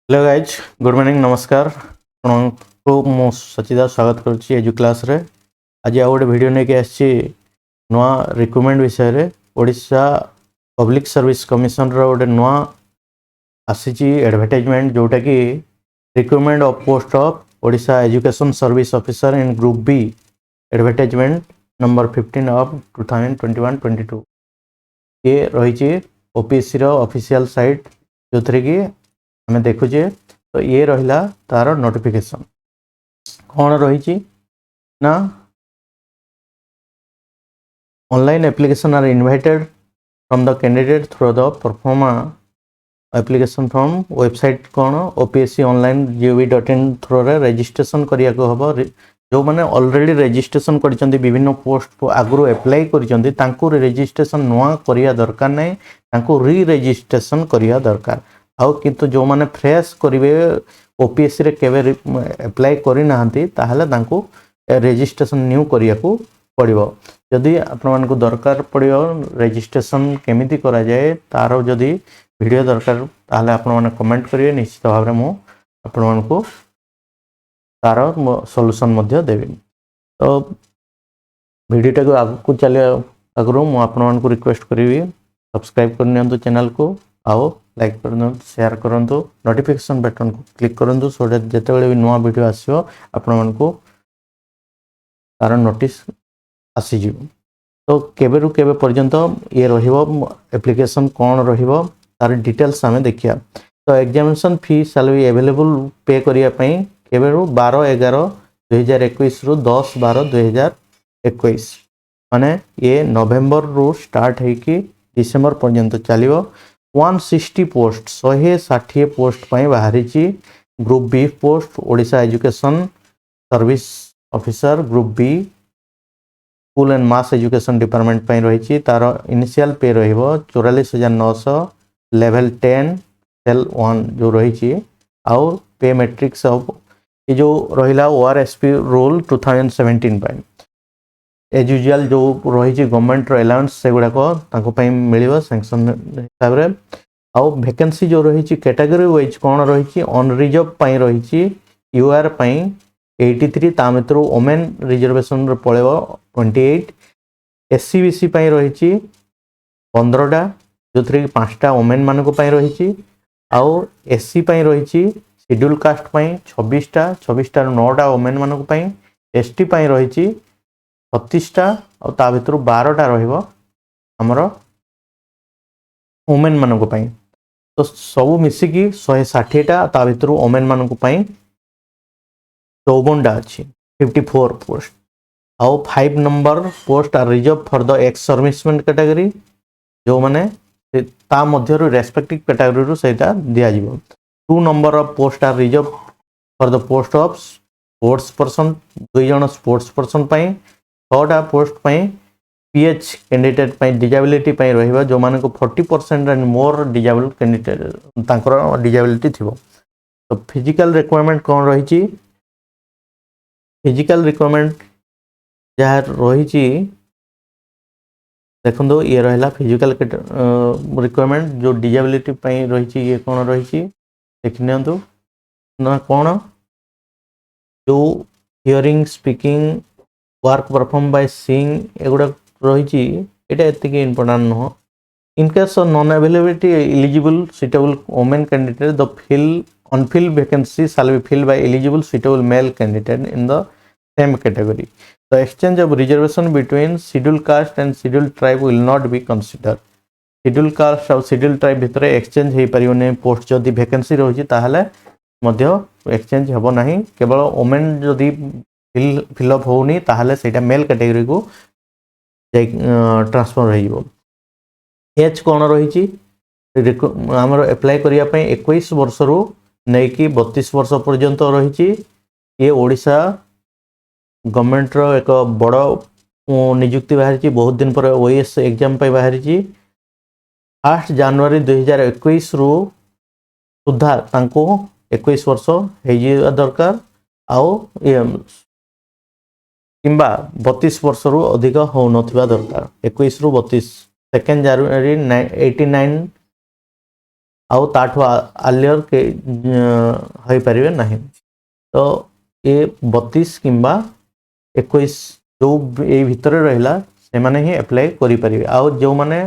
Hello guys good morning नमस्कार आपको मु सचिदास स्वागत करुच्ची एजु क्लास रे। आज आ गोटे वीडियो नहीं आसी नुआ रिक्रुटमेंट विषय रे ओडिशा पब्लिक सर्विस कमिशन रो गोटे नुआ आसी एडवर्टाइजमेंट जोटा कि recruitment of post of Odisha education service officer in group B advertisement number 15 of 2021-22 ये रही ओपीएससी रो ऑफिशियल साइट जो थी कि हमें देखुचे। तो ये रहिला तार नोटिफिकेशन कौन रही ना online application are invited from the candidate through the proforma application from website कौन ओपीएससी ऑनलाइन gov.in थ्रू रे रजिस्ट्रेशन करिया को हबो। जो माने ऑलरेडी रजिस्ट्रेशन करछंती विभिन्न पोस्ट आगु अप्लाई करछंती तांको रजिस्ट्रेशन नुआ करिया दरकार नै, तांको री रजिस्ट्रेशन करिया दरकार। आउ किंतु जो माने फ्रेश करिवे ओपीएससी रे केबे अप्लाई करि नाहंती ताहले तांको रजिस्ट्रेशन न्यू करिया को पड़िबो। जदि आपन मानको दरकार पड़ियो रजिस्ट्रेशन केमिति करा जाय तारो जदि वीडियो दरकार ताहले आपन माने कमेंट करिवे, निश्चित भाव रे मु आपन मानको तार सॉल्यूशन मध्य देबी। तो वीडियोटा को आगु को चले आगु मु आपन मानको रिक्वेस्ट करिवी सब्सक्राइब कर नियंतु चैनल को, आओ लाइक कर शेयर करंतु, नोटिफिकेशन बटन को क्लिक करंतु सो दैट जेतेबेले भी नवा वीडियो आसीयो आपन मानको तार नोटिस आसी जिवो। तो केबे रु केबे पर्यंत ये रहिबो एप्लिकेशन कोन रहिबो तार डिटेल्स हमें देखिया। तो examination fee shall be available पे करिया पई केबे रु 12/11/2021 रु 10/12/2021 माने ये नवेम्बर रु स्टार्ट है कि डिसेंबर पर्यंत चलिबो। 160 पोस्ट 160 पोस्ट पाई बाहरी group B post Odisha education service officer group B school and mass education department पाई रही। तार इनिशियल पे रहिबो 44,900 लेवल 10 सेल 1 जो रही। आउ पे मैट्रिक्स ऑफ ये जो रहिला ओआरएसपी रूल 2017 पाई एज यूजुअल जो रही गवर्नमेंट अलाउंस से गुड़ाक मिल सैंक्शन हिसाब से। आउ वैकेंसी जो रही कैटेगरी वाइज कौन रही अनरिजर्व रही यूआर 83 ता मित्र वोमेन रिजर्वेशन पड़ेब 28 एससीबीसी रही 15टा जो थी 5टा वोमेन मान रही। आउ एससी रही शेड्यूल कास्ट 26टा 9टा वोमेन मान एसटी रही 36टा और ता भीतर 12टा रहिबो हमरो वोमेन मानको पई। तो सब मिसिकी 160टा ता भीतर वोमेन मानको पई 54टा अछि 54 पोस्ट। आउ 5 number post are reserve for the ex servicemen category जो माने ता मध्य रेस्पेक्टिव कैटेगरी रु सेटा दिया जिवो। 2 number of post are reserve for the post of sports person 2 जण स्पोर्ट्स पर्सन पई। 6टा पोस्ट पाई पीएच कैंडिडेट पाई डिजेबिलिटी पाई रहिबा जो माने को 40% एंड मोर डिजेबल कैंडिडेट तांकर डिजेबिलिटी थिबो। तो फिजिकल रिक्वायरमेंट कौन रही फिजिकल रिक्वायरमेंट जहाँ रही देखो ये रहा फिजिकल रिक्वायरमेंट जो डिजेबिलिटी पाई रही ये कौन रही देख नियंतु ना कौन जो hearing speaking work perform by seeing एगुड़ा रही एति इम्पोर्टाट नुह। In case of non availability eligible suitable women candidate the fill unfilled vacancy shall be filled by eligible suitable male candidate in the same category. The exchange of reservation between schedule caste and schedule tribe will not be consider. Schedule cast और schedule tribe भितर exchange हो पारे post जदि vacancy रही ताहले मध्य exchange हेबो नाही। केवल वोमेन जदि फिलअप होनी ताहले सेटा मेल कैटेगरी को ट्रांसफर हो। एज कौन रही आमर एप्लाई करिया पई 21 वर्ष रु नहीं कि 32 वर्ष पर्यंत रही। ये ओडिशा गवर्नमेंट रो एक बड़ नियुक्ति बाहरी बहुत दिन पर ओएस एग्जाम पे बाहरी 1 जनवरी 2021 रु सुधा तांको 21 वर्ष हो दरकार। आओ किंबा 32 वर्ष रु अधिक हो नथिबा दरकार 21 रु 32 2 जनवरी 89 आउ ताठू आलियर के हो पारे ना। तो ये 32 किंबा 21 जो ये भितर रहा से माने ही अप्लाई करि परिबे। आउ जो माने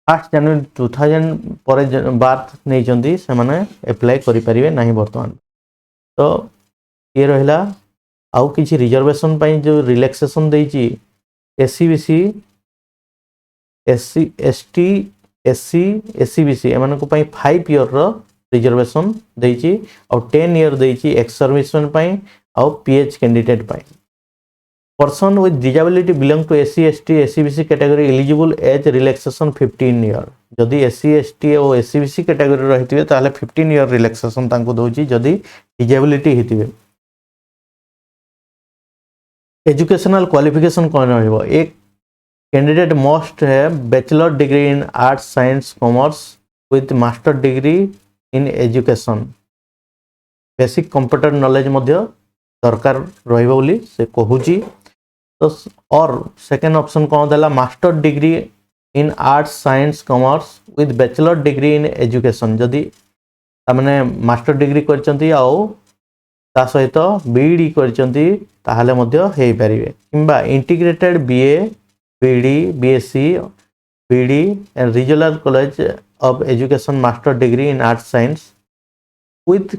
1 जनवरी 2000 पर बात नहीं चंदी से माने अप्लाई करि परिबे नहीं वर्तमान। तो ये रहिला आउ किछि रिजर्वेशन पई जो रिलैक्सेशन देछि SC BC SC ST SC SCBC एमान को पई 5 ईयर रो रिजर्वेशन देछि और 10 ईयर देछि एक्स सर्विसमैन पई और पीएच कैंडिडेट पई। Person with disability belong to SC ST SCBC category eligible age relaxation 15 year. जदि एससी एसटी और एससीबीसी कैटेगरी रहिथिबे ताले 15 ईयर रिलैक्सेशन तांको दोछि जदि डिसेबिलिटी हिथिबे। एजुकेशनल क्वालिफिकेशन कोन रहइबो। एक candidate must have bachelor degree in arts science commerce with master degree in education. Basic computer knowledge मध्य दरकार रहिबो बोली से कहूची। तो और सेकेंड ऑप्शन कौन देला master degree in arts science commerce with bachelor degree in education. जदि तामने मास्टर डिग्री करचंती आउ ता सहित बीईडी करचंती ताहाले मध्य हेई परिबे। किंबा integrated BA BEd BSc BEd and regional college of education master degree in arts science with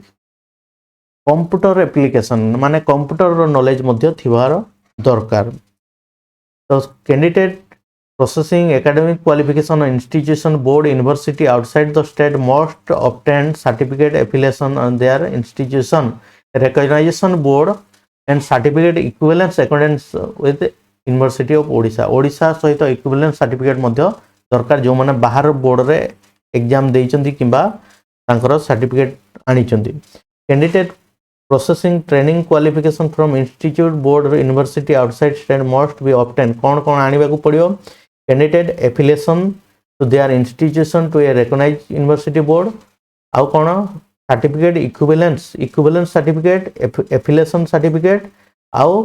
computer application माने computer knowledge मध्य थिवार दरकार। तो candidate processing academic qualification institution board university outside the state must obtain certificate affiliation on their institution recognisation board and certificate equivalence accordance with university of Odisha. Odisha सहित equivalence certificate मध्य दरकार जो माने बाहर बोर्ड रे एग्जाम देइचंती किंबा तांकर सर्टिफिकेट आनिचंती। Candidate processing training qualification from institute board university outside state must be obtain. कौन कौन आने को पड़ो candidate affiliation to their institution to a recognised university board आउ कौन certificate equivalence certificate affiliation certificate आउ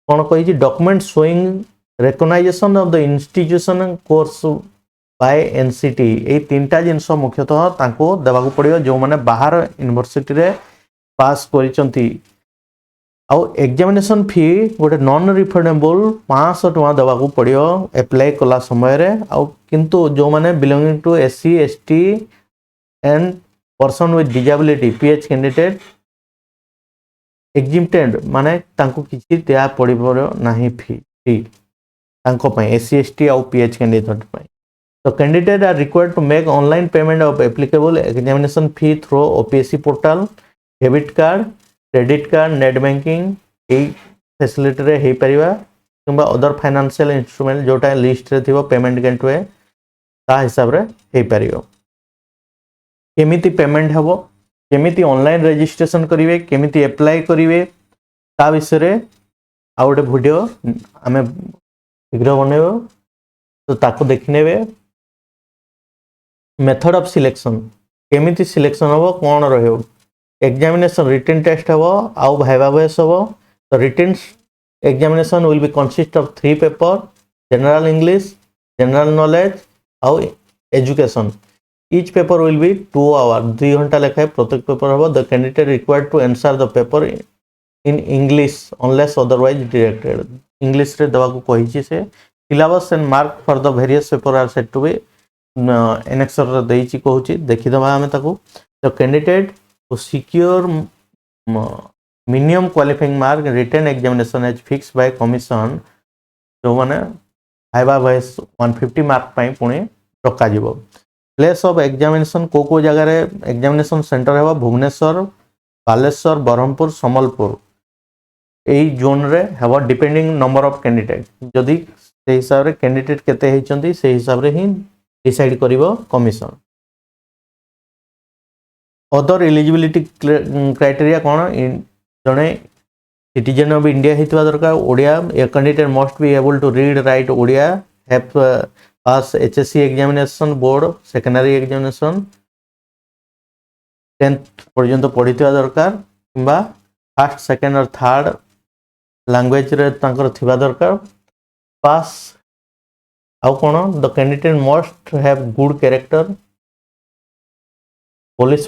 कौन कही document showing recognisation of the institution course by NCT. ये तीनटा जिनस मुख्यतः तांको देबाकू पड़ियो जो माने बाहर यूनिवर्सिटी रे पास करिसंती। आउ एग्जामिनेशन फी गोटे नॉन रिफंडेबल 500 टका देबाकू पड़ियो अप्लाई कला समय रे। आउ किंतु जो माने belonging to SC ST and person with disability PH candidate exempted माने तांको किछि दिया पड़िबो नाही फी तांको पय एससी एसटी आउ पीएच कैंडिडेट पय। तो candidate are required to make online payment of applicable examination fee through OPSC portal debit card credit card net banking ए फैसिलिटी रे हे परिबा किंबा अदर फाइनेंशियल इंस्ट्रूमेंट जोटा लिस्ट रे थिबो पेमेंट गेटवे ता हिसाब रे हे परिबो। केमिति पेमेंट हेबो केमिति ऑनलाइन रजिस्ट्रेशन करिवे केमिति अप्लाई करिवे ता विषय रे आ गोटे वीडियो आमे शीघ्र बनेबो तो ताको देखनेबे। मेथड ऑफ सिलेक्शन केमिति सिलेक्शन हेबो कोन रहयो एग्जामिनेशन रिटन टेस्ट हेबो आउ भाइवा वॉइस हेबो। तो written examination will be consist of 3 paper general English general knowledge आउ education. Each paper will be 2 hour 2 घंटा लेखाए प्रत्येक पेपर हेबो। The candidate required to answer the paper in English unless otherwise directed. English रे दवा को कहिछि से syllabus and mark for the various paper are set to be annexure रे देछि कहूछि देखि दबा हमें ताको। The candidate to secure minimum qualifying mark written examination as fix by commission जो माने भाइवा वॉइस 150 मार्क पई पुणी रखा जिवो। प्लेस ऑफ एग्जामिनेशन को जगह रे एग्जामिनेशन सेंटर हेबा भुवनेश्वर बालेश्वर ब्रह्मपुर सम्बलपुर यही जोन रे हेबा डिपेंडिंग नंबर ऑफ कैंडिडेट। जदि से हिसाब रे कैंडिडेट केते हेचंती से हिसाब रे ही डिसाइड करिवो कमिशन। अदर एलिजिबिलिटी क्राइटेरिया कौन जड़े सिटीजन ऑफ इंडिया होता दरकार Odia a candidate must be able to read write Odia have pass HSC examination board secondary examination 10th पर्यंत पढ़ी दरकार किंबा फर्स्ट सेकेंड और थर्ड लैंग्वेज रे तांकर थिबा दरकार पास। आउ कौन the candidate must have good character police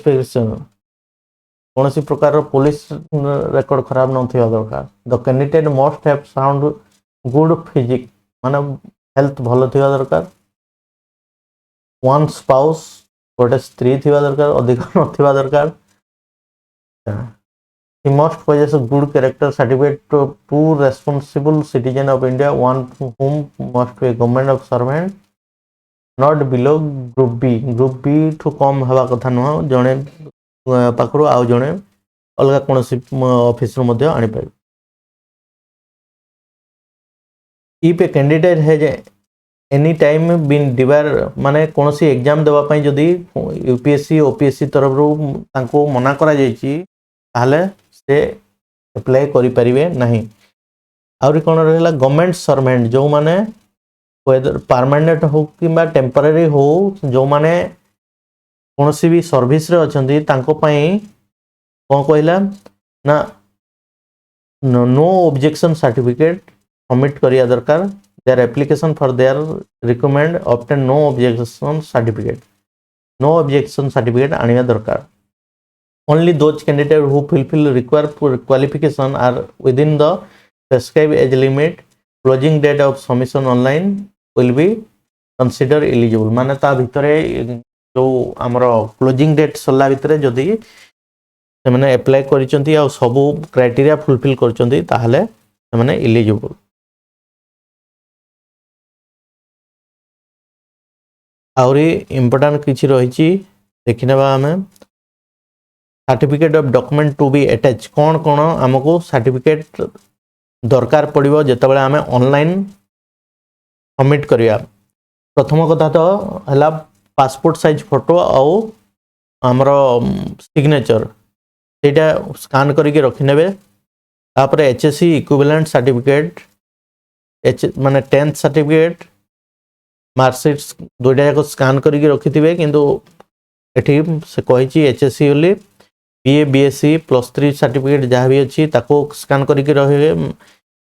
कौन सी प्रकार पुलिस रेकर्ड खराब नथिबा दरकार the candidate must have sound good physique माने हेल्थ भलो थिबा दरकार वन स्पाउस गोटे स्त्री थिबा दरकार अधिक नथिबा दरकार he must possess a good character certificate to true responsible citizen of India one whom must be a government of servant not below group B ठू कम हवा कथा नुह जड़े पाखु आउ जड़े अलग कौन ऑफिस आनी पार if a candidate has any time been debar माने कौन सी एग्जाम देवाई जदि यूपीएससी ओपीएससी तरफ रू मना करा जायछि ताहले से अप्लाई करि परिबे नहीं आउरी कोन रहला गवर्नमेंट सर्वेंट जो माने वेदर परमानेंट हो किबा टेम्पररी हो जो माने कोनसी भी सर्विस रे अछंती तांको पई कोन कहला ना नो ऑब्जेक्शन सर्टिफिकेट सबमिट करिया दरकार their application for their recommend obtain no objection certificate आनिया दरकार only those candidates who fulfill required qualification are within the prescribed age limit closing date of submission online will be considered eligible माने ता भितरे जो हमरो closing date सल्ला भितरे जदी से माने अप्लाई करिसंती आ सब क्राइटेरिया फुलफिल करचंती ताहले से माने एलिजिबल आउरी इंपोर्टेंट किछि रहिछि देखिनेबा हमें certificate of document to be attach कौन कौन आमको सर्टिफिकेट दरकार पड़ो जिते बड़े आम ऑनलाइन सबमिट करिया प्रथम कथा तो है पासपोर्ट साइज फोटो आउ आमर सिग्नेचर सेटा स्कान करके रखिने तापर एचएससी इक्विवेलेंट सर्टिफिकेट माने 10th सर्टिफिकेट मार्कशीट दुईटा जाक स्कान करके रखिथे किंतु एठी से कही एचएससी बोली बीए बीएससी +3 सर्टिफिकेट जहाँ भी अच्छी ताको स्कान करके रखिए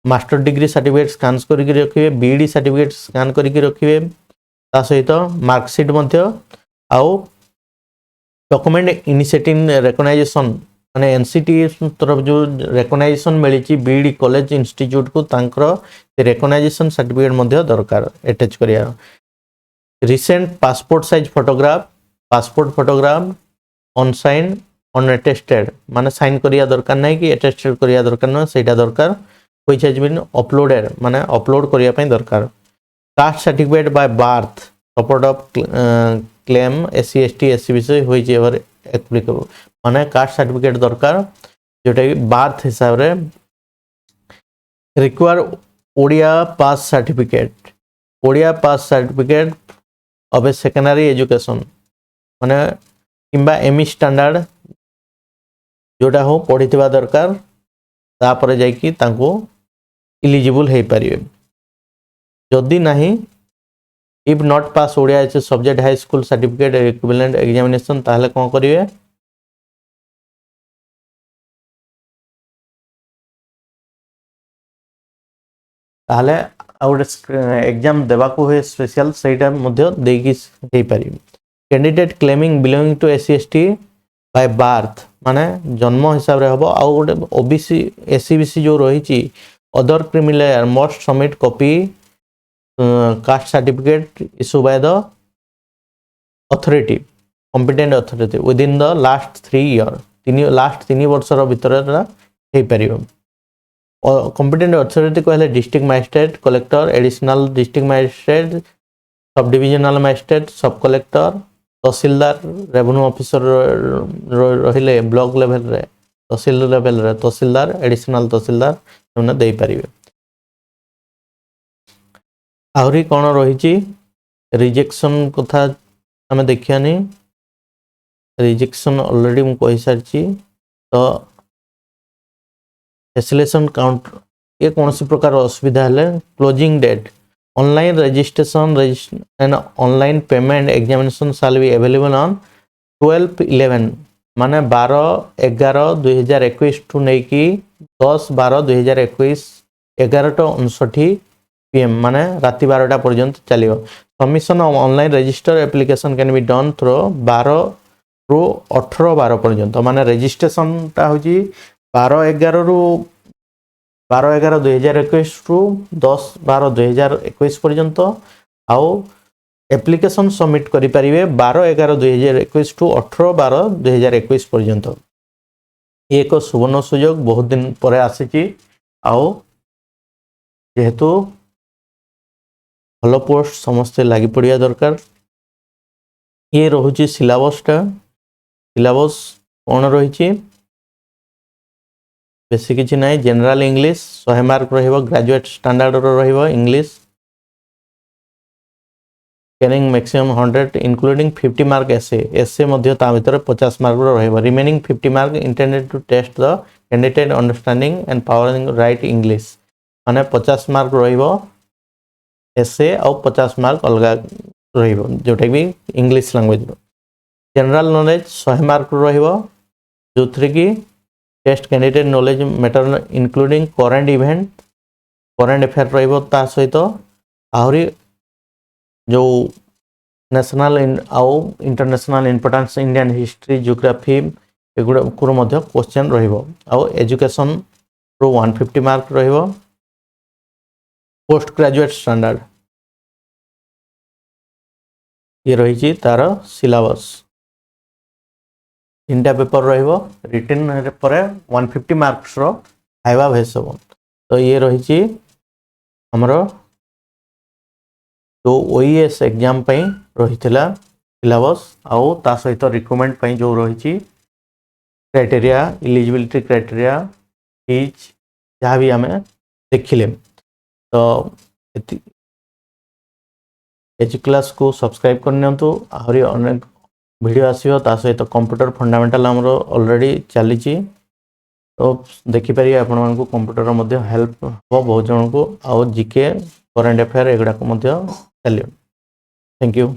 मास्टर डिग्री सर्टिफिकेट स्कान करके रखिए बीईडी सर्टिफिकेट स्कान करके रखिए ता सहित मार्कशीट मध्य आउ डॉक्यूमेंट इनिशिएटिव रिकॉग्नाइजेशन माने एनसीटी तरफ जो रिकॉग्नाइजेशन मिली बीईडी कॉलेज इंस्टीट्यूट को तांकर रिकॉग्नाइजेशन सर्टिफिकेट मध्य दरकार अटैच करिया recent passport size photograph on sign unattested माने साइन करिया दरकार नहीं कि अटेस्टेड करिया दरकार न सेटा दरकार व्हिच हैज बीन अपलोडेड माने अपलोड करिया पई दरकार caste certificate by birth support of claim SC ST SCBC which ever applicable माने कास्ट सर्टिफिकेट दरकार जोटा कि बर्थ हिसाब रे require Odia pass certificate of a secondary education माने किंबा एमई स्टैंडर्ड जोटा हो पढ़ी दरकार तापर जाइकी तांको इलिजिबल हो पारे जदि नहीं if not pass Odia H subject high school certificate equivalent examination ताहले कौन करिवे ताहले एग्जाम देवाको हुए स्पेशल सेटा मध्य देकी हे पारि candidate claiming belonging to SC ST by birth माने जन्म हिसाब रे हबो आ गोटे ओबीसी एससीबीसी जो रही other criminal must submit copy caste certificate issue by the authority competent authority with in the last 3 year last 3 वर्षर भीतर हे पारिबो कॉम्पिटेंट अथॉरिटी कहले district magistrate collector additional district magistrate sub divisional magistrate सब collector तहसीलदार revenue officer रहिले block level रे तहसील level रे तहसीलदार additional तहसीलदार उन्हें दे पारिबे आउरी कोन रही rejection कथा हमें देखियानी रिजेक्शन ऑलरेडी मु कहि सारची तो कैंसिलेशन काउंट ये कौन सी प्रकार असुविधा है closing date online registration and online payment examination shall be available on 12/11 माने 12/11/2021 टू नेकी 10/12/2021 11:59 PM माने राति 12टा पर्यंत चलियो submission of online register application can be done through रु 18/12 पर्यंत माने रजिस्ट्रेशनटा हूँ 12/11 रु 12/11/2021 रु 10/12/2021 पर्यंत आउ एप्लिकेशन सबमिट करि परिबे 12/11/2021 टू 18/12/2021 पर्यंत। ये एक सुवर्ण सुयोग बहुत दिन पर आसी आओ जेहेतु भल पोस्ट समस्ते लगी पड़िया दरकार। ये रोचे सिलेबसटा सिलेबस कौन रही बेसी किसी ना जनरल इंग्लिश 100 मार्क रहिबो ग्रेजुएट स्टैंडर्ड रहिबो English carrying maximum 100 including 50 mark essay मध्य ता भीतर 50 मार्क रहिबो remaining 50 mark intended to test the candidate understanding and powering write English माने 50 मार्क रहिबो एसे और 50 मार्क अलग रहिबो जोटा भी English language general knowledge 100 mark रहिबो जो थ्री की test candidate knowledge matter including current event current affair रहिबो ता सहित आहरी जो नेशनल आउ international importance Indian history geography एगुड़ा को मध्य क्वेश्चन रहिबो आउ एजुकेशन रो 150 मार्क रहिबो पोस्ट ग्रेजुएट स्टैंडर्ड ये रही तार सिलेबस 3टा पेपर रहिबो रिटन पर 150 मार्क्स रो हाइवा भेस हो तो ये रही हमर जो ओईएस एग्जाम पई रहितला सिलेबस आउ ता सहित रिक्रूटमेंट पई जो रही क्राइटेरिया एलिजिबिलिटी क्राइटेरिया फीज जहाँ भी आम देखिले तो एच क्लास को सब्सक्राइब करनियंतु आहरी अनेक वीडियो आसियो ता सहित कंप्यूटर फंडामेंटल हमरो ऑलरेडी चली तो देखिपारे आपण को कंप्यूटर मध्य हेल्प हो बहुत जन को आउ जीके करेंट अफेयर एगुड़ा को मध्य चलियो। Thank you.